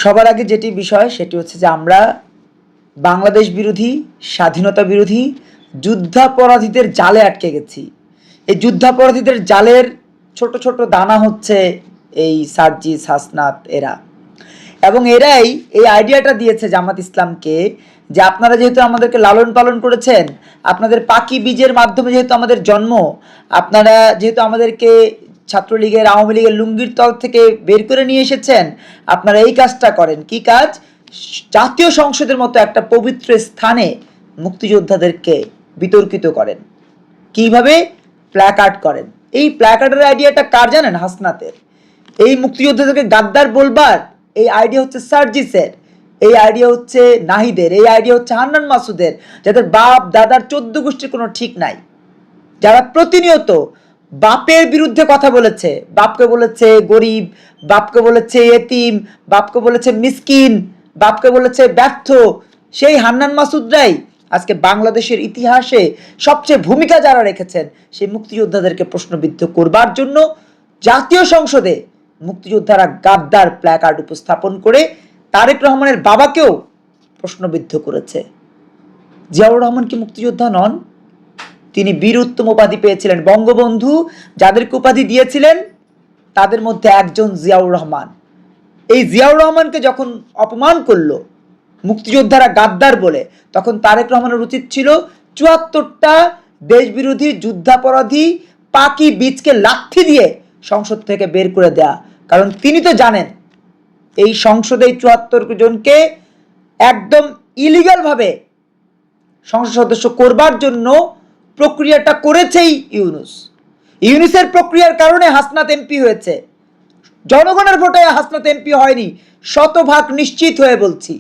সবার আগে যেটি বিষয় সেটি হচ্ছে যে আমরা বাংলাদেশ বিরোধী, স্বাধীনতা বিরোধী, যুদ্ধাপরাধীদের জালে আটকে গেছি। এই যুদ্ধাপরাধীদের জালের ছোট ছোট দানা হচ্ছে এই সার্জিস, হাসনাত এরা, এবং এরাই এই আইডিয়াটা দিয়েছে জামাত ইসলামকে যে আপনারা যেহেতু আমাদেরকে লালন পালন করেছেন, আপনাদের পাখি বীজের মাধ্যমে যেহেতু আমাদের জন্ম, আপনারা যেহেতু আমাদেরকে ছাত্রলীগের, আওয়ামী লীগের লুঙ্গির তল থেকে বের করে নিয়ে এসেছেন, আপনারা এই কাজটা করেন। কি কাজ? জাতীয় সংসদের মতো একটা পবিত্র স্থানে মুক্তিযোদ্ধাদেরকে বিতর্কিত করেন। কিভাবে? প্ল্যাকার্ড করেন। এই প্ল্যাকার্ডের আইডিয়াটা কার জানেন? হাসনাতের। এই মুক্তিযোদ্ধাদেরকে গাদ্দার বলবার এই আইডিয়া হচ্ছে সার্জিসের, এই আইডিয়া হচ্ছে নাহিদের, এই আইডিয়া হচ্ছে হান্নান মাসুদের, যাদের বাপ দাদার 14 গোষ্ঠীর কোনো ঠিক নাই, যারা প্রতিনিয়ত বাপের বিরুদ্ধে কথা বলেছে। বাপকে বলেছে গরিব, বাপকে বলেছে এতিম, বাপকে বলেছে মিসকিন, বাপকে বলেছে ব্যর্থ। সেই হান্নান মাসুদরাই আজকে বাংলাদেশের ইতিহাসে সবচেয়ে ভূমিকা যারা রেখেছেন, সেই মুক্তিযোদ্ধাদেরকে প্রশ্নবিদ্ধ করবার জন্য জাতীয় সংসদে মুক্তিযোদ্ধারা গাদ্দার প্ল্যাকার্ড উপস্থাপন করে তারেক রহমানের বাবাকেও প্রশ্নবিদ্ধ করেছে। জিয়াউর রহমান কি মুক্তিযোদ্ধা নন? তিনি বীর উত্তম উপাধি পেয়েছিলেন। বঙ্গবন্ধু যাদেরকে উপাধি দিয়েছিলেন তাদের মধ্যে একজন জিয়াউর রহমান। এই জিয়াউর রহমানকে যখন অপমান করলো মুক্তিযোদ্ধারা গাদ্দার বলে, তখন তারেক রহমানের উচিত ছিল ৭৪টা দেশবিরোধী, যুদ্ধাপরাধী পাকি বীজকে লাথি দিয়ে সংসদ থেকে বের করে দেয়া। কারণ তিনি তো জানেন এই সংসদে ৭৪ জনকে একদম ইলিগালভাবে সংসদ সদস্য করবার জন্য প্রক্রিয়াটা করেছেই ইউনুসের প্রক্রিয়ার কারণে হাসনাত এমপি হয়েছে। জনগণের ভোটে হাসনাত এমপি হয়নি, শতভাগ নিশ্চিত হয়ে বলছি,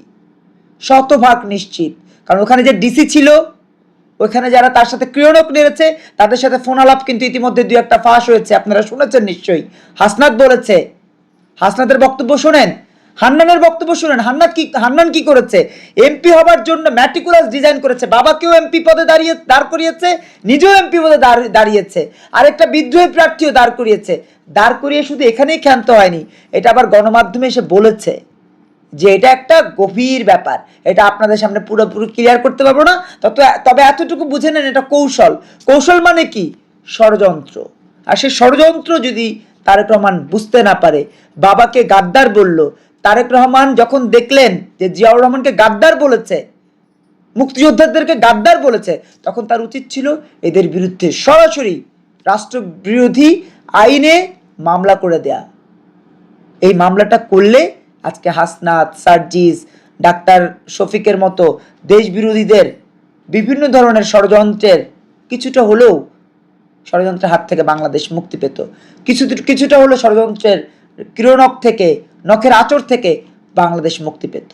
শতভাগ নিশ্চিত। কারণ ওখানে যে ডিসি ছিল, ওখানে যারা তার সাথে ক্রিয়ানক নেড়েছে, তাদের সাথে ফোন আলাপ কিন্তু ইতিমধ্যে ২-১টা ফাঁস হয়েছে, আপনারা শুনেছেন নিশ্চয়ই। হাসনাত বলেছে, হাসনাতের বক্তব্য শোনেন, হান্নানের বক্তব্য শুনেন। হান্নান কি করেছে? এমপি হবার জন্য ম্যাটিকুলাস ডিজাইন করেছে, বাবাকেও এমপি পদে দাঁড় করিয়েছে, নিজেও এমপি পদে দাঁড়িয়েছে, আরেকটা বিদ্রোহী প্রার্থীও দাঁড় করিয়েছে। দাঁড় করিয়ে শুধু এখানেই ক্ষান্ত হয়নি, এটা আবার গণমাধ্যমে এসে বলেছে যে এটা একটা গভীর ব্যাপার, এটা আপনাদের সামনে পুরোপুরি ক্লিয়ার করতে পারবো না, তবে এতটুকু বুঝে নেন এটা কৌশল। কৌশল মানে কি? ষড়যন্ত্র। আর সেই ষড়যন্ত্র যদি তারেক রহমান বুঝতে না পারে, বাবাকে গাদ্দার বলল, তারেক রহমান যখন দেখলেন যে জিয়াউর রহমানকে গাদ্দার বলেছে, মুক্তিযোদ্ধাদেরকে গাদ্দার বলেছে, তখন তার উচিত ছিল এদের বিরুদ্ধে সরাসরি রাষ্ট্রবিরোধী আইনে মামলা করে দেয়া। এই মামলাটা করলে আজকে হাসনাত, সার্জিস, ডাক্তার শফিকের মতো দেশবিরোধীদের বিভিন্ন ধরনের ষড়যন্ত্রের ষড়যন্ত্রের হাত থেকে বাংলাদেশ মুক্তি পেত। কিছুটা হলো ষড়যন্ত্রের কিরণক থেকে, নখের আঁচড় থেকে বাংলাদেশ মুক্তি পেত।